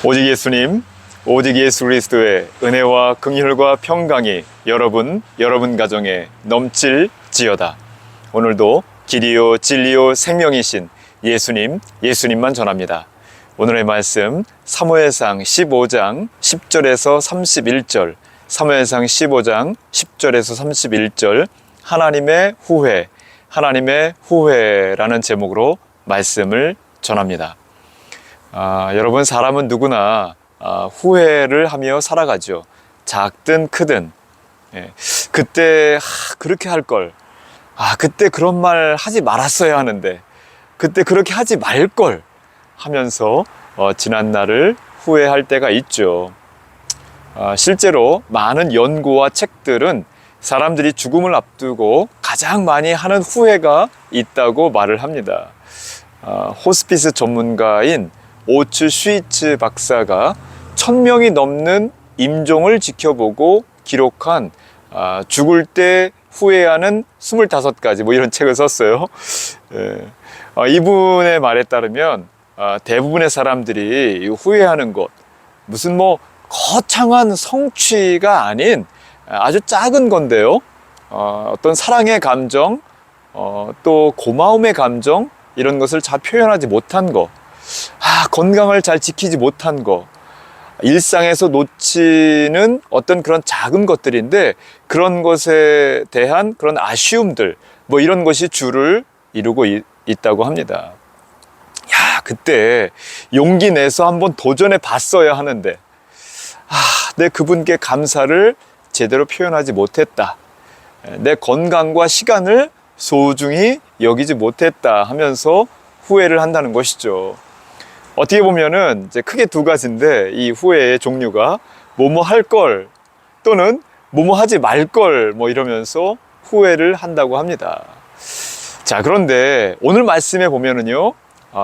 오직 예수님, 오직 예수 그리스도의 은혜와 긍휼과 평강이 여러분 가정에 넘칠지어다. 오늘도 길이요 진리요 생명이신 예수님만 전합니다. 오늘의 말씀 사무엘상 15장 10절에서 31절, 사무엘상 15장 10절에서 31절, 하나님의 후회라는 제목으로 말씀을 전합니다. 여러분, 사람은 누구나 후회를 하며 살아가죠. 작든 크든. 그때 그렇게 할 걸, 그때 그런 말 하지 말았어야 하는데, 그때 그렇게 하지 말 걸 하면서 지난 날을 후회할 때가 있죠. 실제로 많은 연구와 책들은 사람들이 죽음을 앞두고 가장 많이 하는 후회가 있다고 말을 합니다. 호스피스 전문가인 오츠 슈이츠 박사가 1000명이 넘는 임종을 지켜보고 기록한 죽을 때 후회하는 25가지 이런 책을 썼어요. 이분의 말에 따르면 대부분의 사람들이 후회하는 것, 무슨 거창한 성취가 아닌 아주 작은 건데요. 어떤 사랑의 감정, 또 고마움의 감정, 이런 것을 잘 표현하지 못한 거, 건강을 잘 지키지 못한 거, 일상에서 놓치는 어떤 그런 작은 것들인데, 그런 것에 대한 그런 아쉬움들, 이런 것이 주를 이루고 있다고 합니다. 그때 용기 내서 한번 도전해 봤어야 하는데, 내 그분께 감사를 제대로 표현하지 못했다. 내 건강과 시간을 소중히 여기지 못했다 하면서 후회를 한다는 것이죠. 어떻게 보면은 이제 크게 두 가지인데, 이 후회의 종류가 할 걸 또는 하지 말 걸 이러면서 후회를 한다고 합니다. 자, 그런데 오늘 말씀에 보면은요,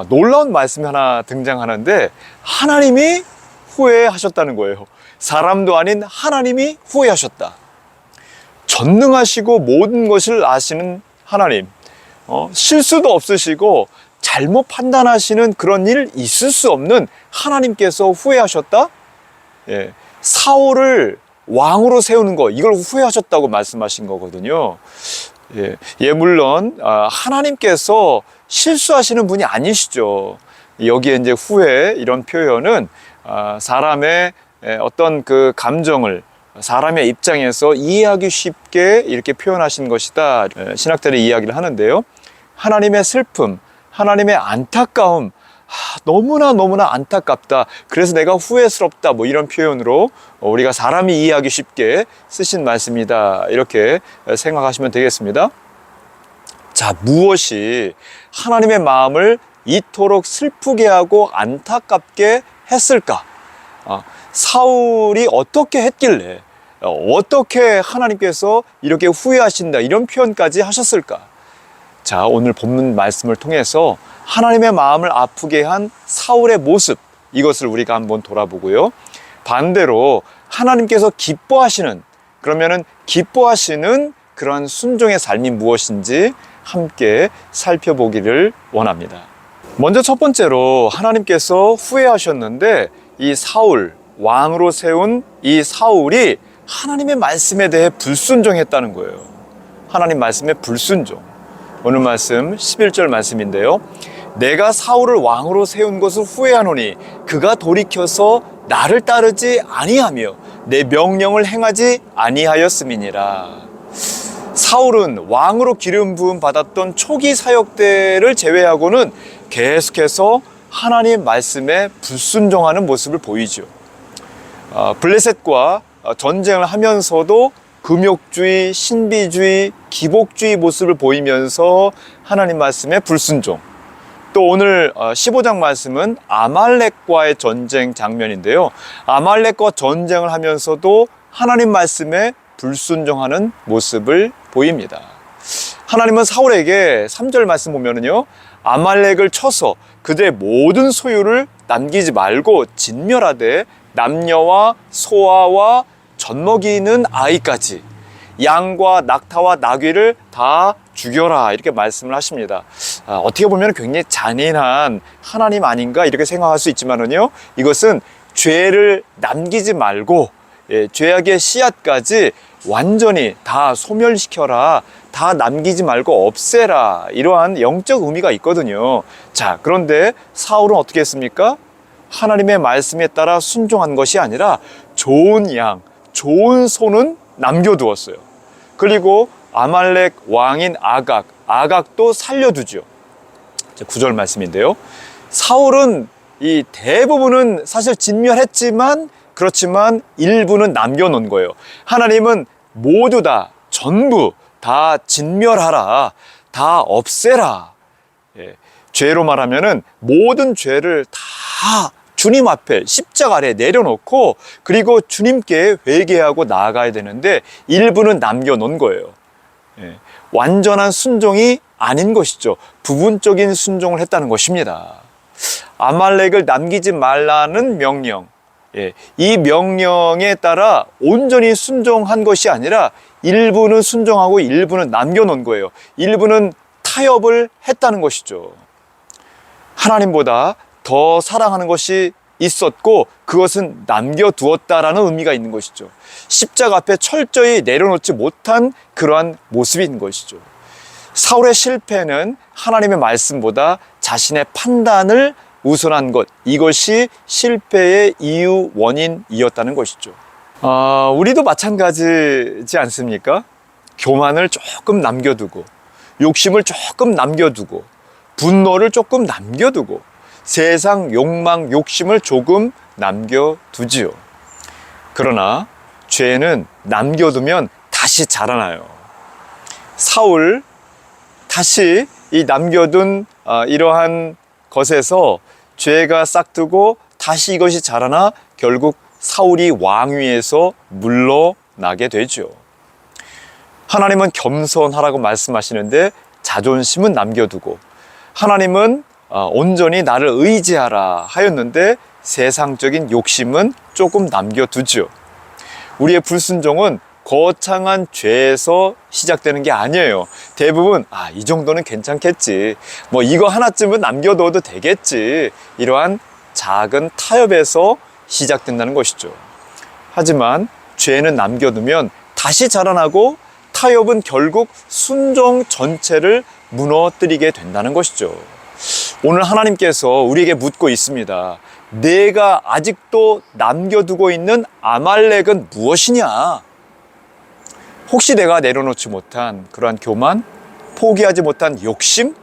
놀라운 말씀이 하나 등장하는데, 하나님이 후회하셨다는 거예요. 사람도 아닌 하나님이 후회하셨다. 전능하시고 모든 것을 아시는 하나님, 실수도 없으시고 잘못 판단하시는 그런 일 있을 수 없는 하나님께서 후회하셨다? 사울을 왕으로 세우는 거, 이걸 후회하셨다고 말씀하신 거거든요. 물론 하나님께서 실수하시는 분이 아니시죠. 여기에 이제 후회, 이런 표현은 사람의 어떤 그 감정을 사람의 입장에서 이해하기 쉽게 이렇게 표현하신 것이다, 신학자들이 이야기를 하는데요. 하나님의 슬픔, 하나님의 안타까움, 너무나 안타깝다, 그래서 내가 후회스럽다, 이런 표현으로 우리가 사람이 이해하기 쉽게 쓰신 말씀이다, 이렇게 생각하시면 되겠습니다. 자, 무엇이 하나님의 마음을 이토록 슬프게 하고 안타깝게 했을까? 사울이 어떻게 했길래, 어떻게 하나님께서 이렇게 후회하신다, 이런 표현까지 하셨을까? 자, 오늘 본문 말씀을 통해서 하나님의 마음을 아프게 한 사울의 모습, 이것을 우리가 한번 돌아보고요. 반대로 하나님께서 기뻐하시는 그러한 순종의 삶이 무엇인지 함께 살펴보기를 원합니다. 먼저 첫 번째로, 하나님께서 후회하셨는데, 이 사울, 왕으로 세운 이 사울이 하나님의 말씀에 대해 불순종했다는 거예요. 하나님 말씀에 불순종. 오늘 말씀 11절 말씀인데요. 내가 사울을 왕으로 세운 것을 후회하노니 그가 돌이켜서 나를 따르지 아니하며 내 명령을 행하지 아니하였음이니라. 사울은 왕으로 기름 부음 받았던 초기 사역 때를 제외하고는 계속해서 하나님 말씀에 불순종하는 모습을 보이죠. 블레셋과 전쟁을 하면서도 금욕주의, 신비주의, 기복주의 모습을 보이면서 하나님 말씀에 불순종. 또 오늘 15장 말씀은 아말렉과의 전쟁 장면인데요. 아말렉과 전쟁을 하면서도 하나님 말씀에 불순종하는 모습을 보입니다. 하나님은 사울에게 3절 말씀 보면은요, 아말렉을 쳐서 그들의 모든 소유를 남기지 말고 진멸하되 남녀와 소아와 젖먹이는 아이까지 양과 낙타와 나귀를 다 죽여라, 이렇게 말씀을 하십니다. 어떻게 보면 굉장히 잔인한 하나님 아닌가 이렇게 생각할 수 있지만은요, 이것은 죄를 남기지 말고 죄악의 씨앗까지 완전히 다 소멸시켜라, 다 남기지 말고 없애라, 이러한 영적 의미가 있거든요. 자, 그런데 사울은 어떻게 했습니까? 하나님의 말씀에 따라 순종한 것이 아니라 좋은 양, 좋은 소는 남겨두었어요. 그리고 아말렉 왕인 아각도 살려두죠. 9절 말씀인데요. 사울은 이 대부분은 사실 진멸했지만, 그렇지만 일부는 남겨놓은 거예요. 하나님은 모두 다, 전부 다 진멸하라, 다 없애라. 죄로 말하면은 모든 죄를 다 주님 앞에 십자가 아래 내려놓고, 그리고 주님께 회개하고 나아가야 되는데 일부는 남겨놓은 거예요. 완전한 순종이 아닌 것이죠. 부분적인 순종을 했다는 것입니다. 아말렉을 남기지 말라는 명령, 이 명령에 따라 온전히 순종한 것이 아니라 일부는 순종하고 일부는 남겨놓은 거예요. 일부는 타협을 했다는 것이죠. 하나님보다 더 사랑하는 것이 있었고 그것은 남겨두었다라는 의미가 있는 것이죠. 십자가 앞에 철저히 내려놓지 못한 그러한 모습인 것이죠. 사울의 실패는 하나님의 말씀보다 자신의 판단을 우선한 것, 이것이 실패의 이유, 원인이었다는 것이죠. 우리도 마찬가지지 않습니까? 교만을 조금 남겨두고, 욕심을 조금 남겨두고, 분노를 조금 남겨두고, 세상 욕망, 욕심을 조금 남겨두지요. 그러나 죄는 남겨두면 다시 자라나요. 사울, 다시 이 남겨둔 이러한 것에서 죄가 싹트고 다시 이것이 자라나 결국 사울이 왕위에서 물러나게 되죠. 하나님은 겸손하라고 말씀하시는데 자존심은 남겨두고, 하나님은 온전히 나를 의지하라 하였는데 세상적인 욕심은 조금 남겨두죠. 우리의 불순종은 거창한 죄에서 시작되는 게 아니에요. 대부분 이 정도는 괜찮겠지, 뭐 이거 하나쯤은 남겨둬도 되겠지, 이러한 작은 타협에서 시작된다는 것이죠. 하지만 죄는 남겨두면 다시 자라나고, 타협은 결국 순종 전체를 무너뜨리게 된다는 것이죠. 오늘 하나님께서 우리에게 묻고 있습니다. 내가 아직도 남겨두고 있는 아말렉은 무엇이냐? 혹시 내가 내려놓지 못한 그러한 교만, 포기하지 못한 욕심,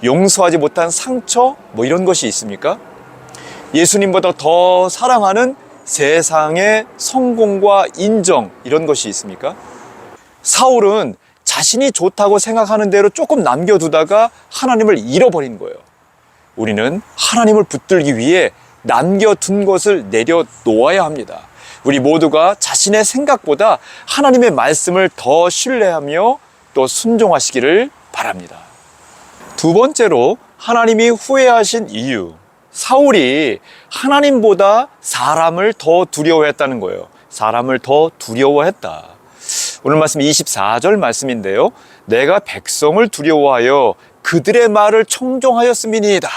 용서하지 못한 상처, 뭐 이런 것이 있습니까? 예수님보다 더 사랑하는 세상의 성공과 인정, 이런 것이 있습니까? 사울은 자신이 좋다고 생각하는 대로 조금 남겨두다가 하나님을 잃어버린 거예요. 우리는 하나님을 붙들기 위해 남겨둔 것을 내려놓아야 합니다. 우리 모두가 자신의 생각보다 하나님의 말씀을 더 신뢰하며 또 순종하시기를 바랍니다. 두 번째로 하나님이 후회하신 이유, 사울이 하나님보다 사람을 더 두려워했다는 거예요. 사람을 더 두려워했다. 오늘 말씀 24절 말씀인데요. 내가 백성을 두려워하여 그들의 말을 청종하였음이니이다.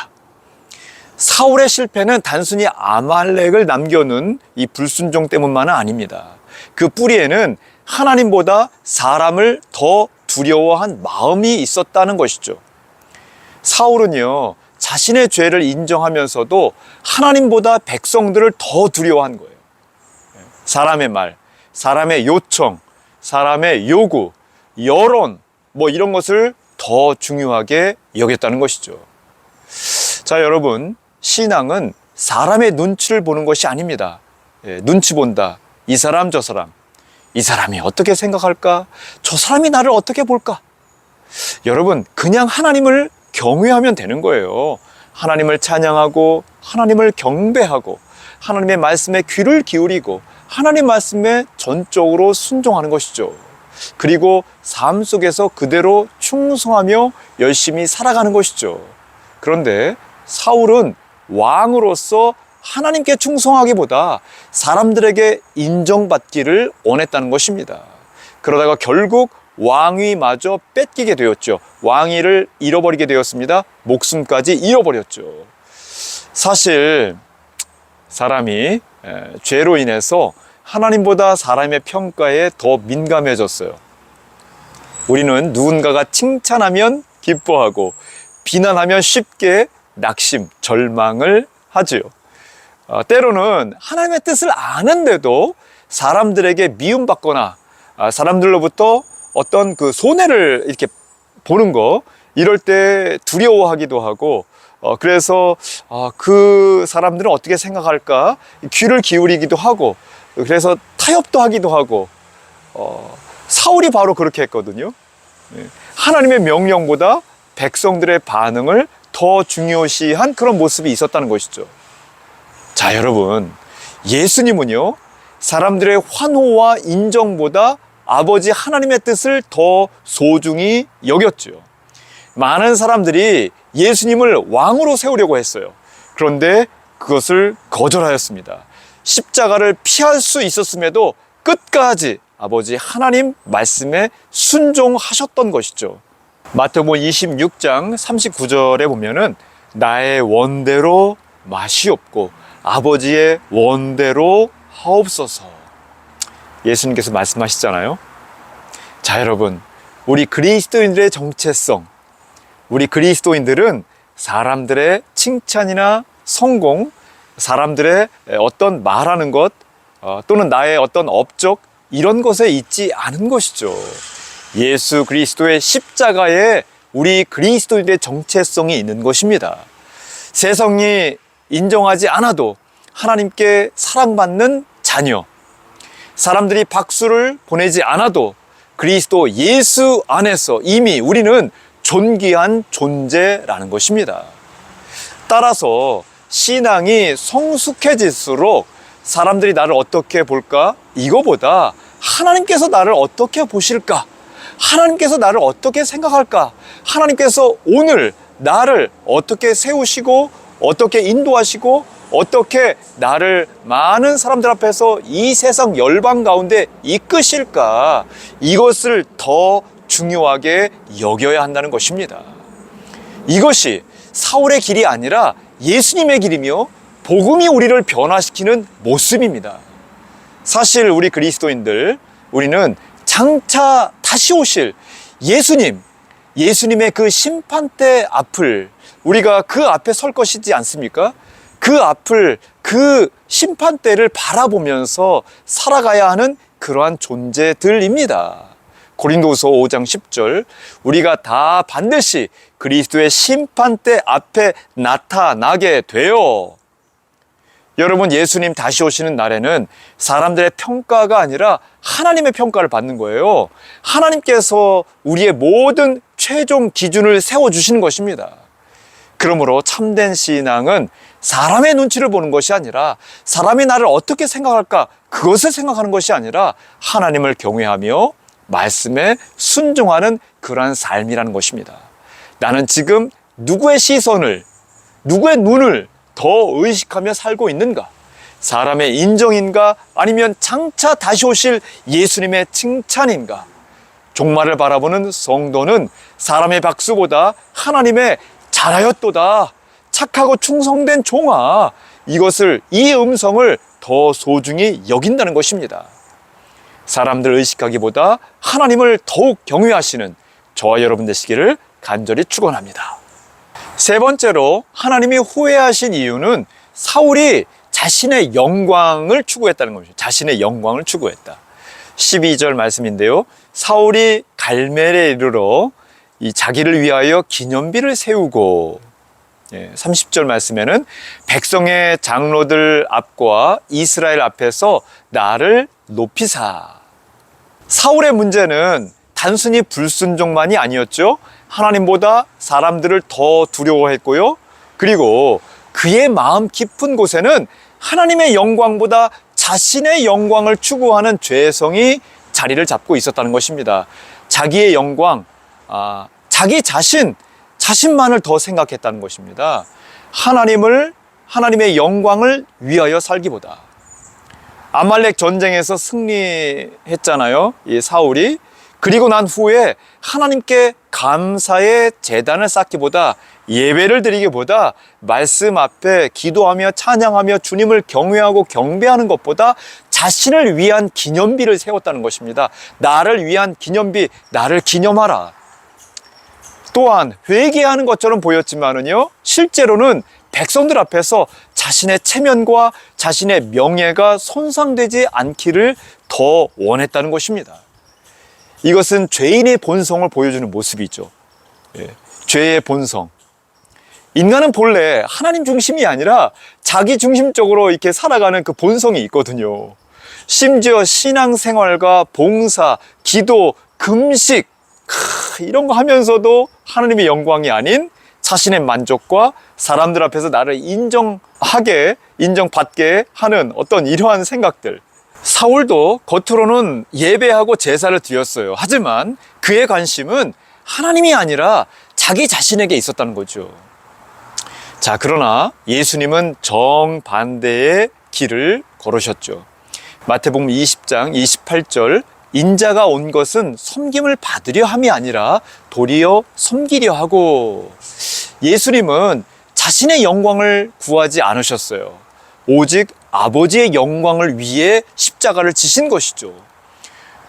사울의 실패는 단순히 아말렉을 남겨놓은 이 불순종 때문만은 아닙니다. 그 뿌리에는 하나님보다 사람을 더 두려워한 마음이 있었다는 것이죠. 사울은요, 자신의 죄를 인정하면서도 하나님보다 백성들을 더 두려워한 거예요. 사람의 말, 사람의 요청, 사람의 요구, 여론, 뭐 이런 것을 더 중요하게 여겼다는 것이죠. 자, 여러분, 신앙은 사람의 눈치를 보는 것이 아닙니다. 눈치 본다. 이 사람, 저 사람. 이 사람이 어떻게 생각할까? 저 사람이 나를 어떻게 볼까? 여러분, 그냥 하나님을 경외하면 되는 거예요. 하나님을 찬양하고, 하나님을 경배하고, 하나님의 말씀에 귀를 기울이고, 하나님 말씀에 전적으로 순종하는 것이죠. 그리고 삶 속에서 그대로 충성하며 열심히 살아가는 것이죠. 그런데 사울은 왕으로서 하나님께 충성하기보다 사람들에게 인정받기를 원했다는 것입니다. 그러다가 결국 왕위마저 뺏기게 되었죠. 왕위를 잃어버리게 되었습니다. 목숨까지 잃어버렸죠. 사실 사람이 죄로 인해서 하나님보다 사람의 평가에 더 민감해졌어요. 우리는 누군가가 칭찬하면 기뻐하고 비난하면 쉽게 낙심, 절망을 하지요. 때로는 하나님의 뜻을 아는데도 사람들에게 미움받거나 사람들로부터 어떤 그 손해를 이렇게 보는 거, 이럴 때 두려워하기도 하고, 그래서 그 사람들은 어떻게 생각할까 귀를 기울이기도 하고, 그래서 타협도 하기도 하고, 사울이 바로 그렇게 했거든요. 하나님의 명령보다 백성들의 반응을 더 중요시한 그런 모습이 있었다는 것이죠. 자, 여러분, 예수님은요, 사람들의 환호와 인정보다 아버지 하나님의 뜻을 더 소중히 여겼죠. 많은 사람들이 예수님을 왕으로 세우려고 했어요. 그런데 그것을 거절하였습니다. 십자가를 피할 수 있었음에도 끝까지 아버지 하나님 말씀에 순종하셨던 것이죠. 마태복음 26장 39절에 보면은 나의 원대로 마시옵고 아버지의 원대로 하옵소서. 예수님께서 말씀하시잖아요. 자, 여러분, 우리 그리스도인들의 정체성, 우리 그리스도인들은 사람들의 칭찬이나 성공, 사람들의 어떤 말하는 것, 또는 나의 어떤 업적, 이런 것에 있지 않은 것이죠. 예수 그리스도의 십자가에 우리 그리스도인의 정체성이 있는 것입니다. 세상이 인정하지 않아도 하나님께 사랑받는 자녀, 사람들이 박수를 보내지 않아도 그리스도 예수 안에서 이미 우리는 존귀한 존재라는 것입니다. 따라서 신앙이 성숙해질수록 사람들이 나를 어떻게 볼까? 이거보다 하나님께서 나를 어떻게 보실까? 하나님께서 나를 어떻게 생각할까? 하나님께서 오늘 나를 어떻게 세우시고 어떻게 인도하시고 어떻게 나를 많은 사람들 앞에서 이 세상 열방 가운데 이끄실까? 이것을 더 중요하게 여겨야 한다는 것입니다. 이것이 사울의 길이 아니라 예수님의 길이며 복음이 우리를 변화시키는 모습입니다. 사실 우리 그리스도인들, 우리는 장차 다시 오실 예수님의 그 심판대 앞을 우리가 그 앞에 설 것이지 않습니까? 그 앞을, 그 심판대를 바라보면서 살아가야 하는 그러한 존재들입니다. 고린도후서 5장 10절, 우리가 다 반드시 그리스도의 심판대 앞에 나타나게 되어. 여러분, 예수님 다시 오시는 날에는 사람들의 평가가 아니라 하나님의 평가를 받는 거예요. 하나님께서 우리의 모든 최종 기준을 세워주시는 것입니다. 그러므로 참된 신앙은 사람의 눈치를 보는 것이 아니라 사람이 나를 어떻게 생각할까, 그것을 생각하는 것이 아니라 하나님을 경외하며 말씀에 순종하는 그러한 삶이라는 것입니다. 나는 지금 누구의 시선을, 누구의 눈을 더 의식하며 살고 있는가? 사람의 인정인가? 아니면 장차 다시 오실 예수님의 칭찬인가? 종말을 바라보는 성도는 사람의 박수보다 하나님의 잘하였도다, 착하고 충성된 종아, 이 음성을 더 소중히 여긴다는 것입니다. 사람들 의식하기보다 하나님을 더욱 경외하시는 저와 여러분 되시기를 간절히 축원합니다. 세 번째로 하나님이 후회하신 이유는 사울이 자신의 영광을 추구했다는 것입니다. 자신의 영광을 추구했다. 12절 말씀인데요. 사울이 갈멜에 이르러 이 자기를 위하여 기념비를 세우고, 30절 말씀에는 백성의 장로들 앞과 이스라엘 앞에서 나를 높이사. 사울의 문제는 단순히 불순종만이 아니었죠. 하나님보다 사람들을 더 두려워했고요. 그리고 그의 마음 깊은 곳에는 하나님의 영광보다 자신의 영광을 추구하는 죄성이 자리를 잡고 있었다는 것입니다. 자기의 영광, 자기 자신만을 더 생각했다는 것입니다. 하나님의 영광을 위하여 살기보다. 아말렉 전쟁에서 승리했잖아요, 이 사울이. 그리고 난 후에 하나님께 감사의 제단을 쌓기보다 예배를 드리기보다 말씀 앞에 기도하며 찬양하며 주님을 경외하고 경배하는 것보다 자신을 위한 기념비를 세웠다는 것입니다. 나를 위한 기념비, 나를 기념하라. 또한 회개하는 것처럼 보였지만은요, 실제로는 백성들 앞에서 자신의 체면과 자신의 명예가 손상되지 않기를 더 원했다는 것입니다. 이것은 죄인의 본성을 보여주는 모습이죠. 죄의 본성. 인간은 본래 하나님 중심이 아니라 자기 중심적으로 이렇게 살아가는 그 본성이 있거든요. 심지어 신앙생활과 봉사, 기도, 금식 이런 거 하면서도 하나님의 영광이 아닌 자신의 만족과 사람들 앞에서 나를 인정받게 하는 어떤 이러한 생각들. 사울도 겉으로는 예배하고 제사를 드렸어요. 하지만 그의 관심은 하나님이 아니라 자기 자신에게 있었다는 거죠. 자, 그러나 예수님은 정반대의 길을 걸으셨죠. 마태복음 20장 28절, 인자가 온 것은 섬김을 받으려 함이 아니라 도리어 섬기려 하고. 예수님은 자신의 영광을 구하지 않으셨어요. 오직 아버지의 영광을 위해 십자가를 지신 것이죠.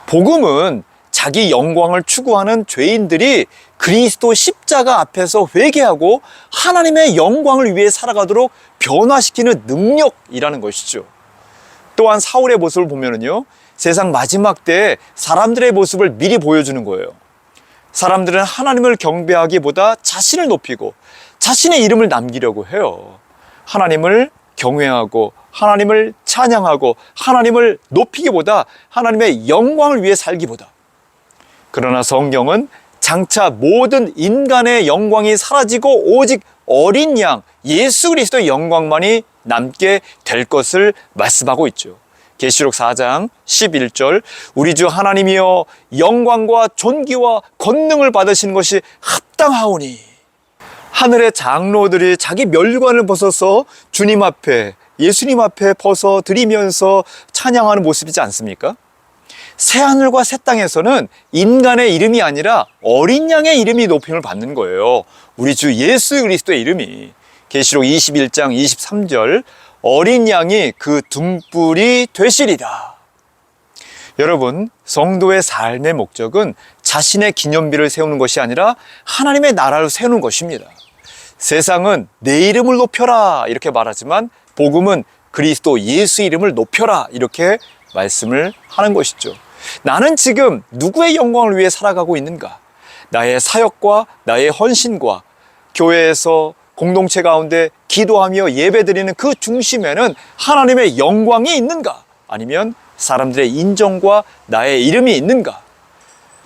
복음은 자기 영광을 추구하는 죄인들이 그리스도 십자가 앞에서 회개하고 하나님의 영광을 위해 살아가도록 변화시키는 능력이라는 것이죠. 또한 사울의 모습을 보면은요, 세상 마지막 때에 사람들의 모습을 미리 보여주는 거예요. 사람들은 하나님을 경배하기보다 자신을 높이고 자신의 이름을 남기려고 해요. 하나님을 경외하고 하나님을 찬양하고 하나님을 높이기보다 하나님의 영광을 위해 살기보다. 그러나 성경은 장차 모든 인간의 영광이 사라지고 오직 어린 양 예수 그리스도의 영광만이 남게 될 것을 말씀하고 있죠. 계시록 4장 11절, 우리 주 하나님이여 영광과 존귀와 권능을 받으시는 것이 합당하오니. 하늘의 장로들이 자기 멸관을 벗어서 주님 앞에, 예수님 앞에 벗어 드리면서 찬양하는 모습이지 않습니까? 새하늘과 새 땅에서는 인간의 이름이 아니라 어린 양의 이름이 높임을 받는 거예요. 우리 주 예수 그리스도의 이름이. 계시록 21장 23절, 어린 양이 그 등불이 되시리라. 여러분, 성도의 삶의 목적은 자신의 기념비를 세우는 것이 아니라 하나님의 나라를 세우는 것입니다. 세상은 내 이름을 높여라 이렇게 말하지만 복음은 그리스도 예수 이름을 높여라 이렇게 말씀을 하는 것이죠. 나는 지금 누구의 영광을 위해 살아가고 있는가? 나의 사역과 나의 헌신과 교회에서 공동체 가운데 기도하며 예배드리는 그 중심에는 하나님의 영광이 있는가? 아니면 사람들의 인정과 나의 이름이 있는가?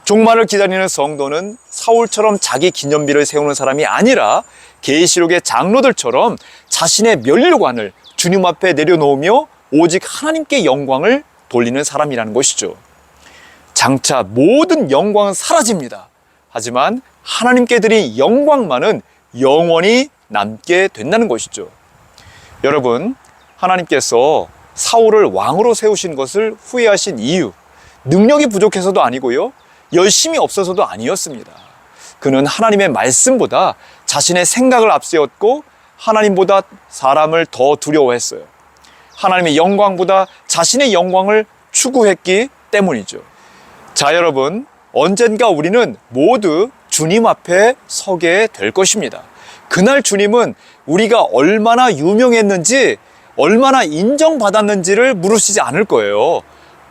종말을 기다리는 성도는 사울처럼 자기 기념비를 세우는 사람이 아니라 계시록의 장로들처럼 자신의 면류관을 주님 앞에 내려놓으며 오직 하나님께 영광을 돌리는 사람이라는 것이죠. 장차 모든 영광은 사라집니다. 하지만 하나님께 드린 영광만은 영원히 남게 된다는 것이죠. 여러분, 하나님께서 사울을 왕으로 세우신 것을 후회하신 이유, 능력이 부족해서도 아니고요, 열심이 없어서도 아니었습니다. 그는 하나님의 말씀보다 자신의 생각을 앞세웠고 하나님보다 사람을 더 두려워했어요. 하나님의 영광보다 자신의 영광을 추구했기 때문이죠. 자, 여러분, 언젠가 우리는 모두 주님 앞에 서게 될 것입니다. 그날 주님은 우리가 얼마나 유명했는지, 얼마나 인정받았는지를 물으시지 않을 거예요.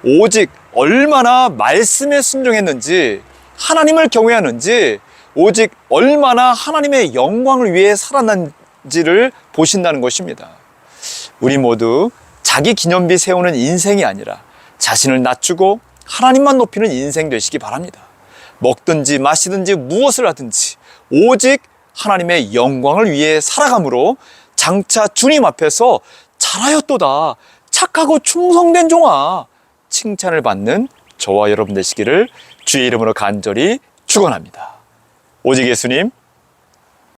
오직 얼마나 말씀에 순종했는지, 하나님을 경외하는지, 오직 얼마나 하나님의 영광을 위해 살았는지를 보신다는 것입니다. 우리 모두 자기 기념비 세우는 인생이 아니라 자신을 낮추고 하나님만 높이는 인생 되시기 바랍니다. 먹든지 마시든지 무엇을 하든지 오직 하나님의 영광을 위해 살아감으로 장차 주님 앞에서 잘하였도다, 착하고 충성된 종아, 칭찬을 받는 저와 여러분 되시기를 주의 이름으로 간절히 축원합니다. 오직 예수님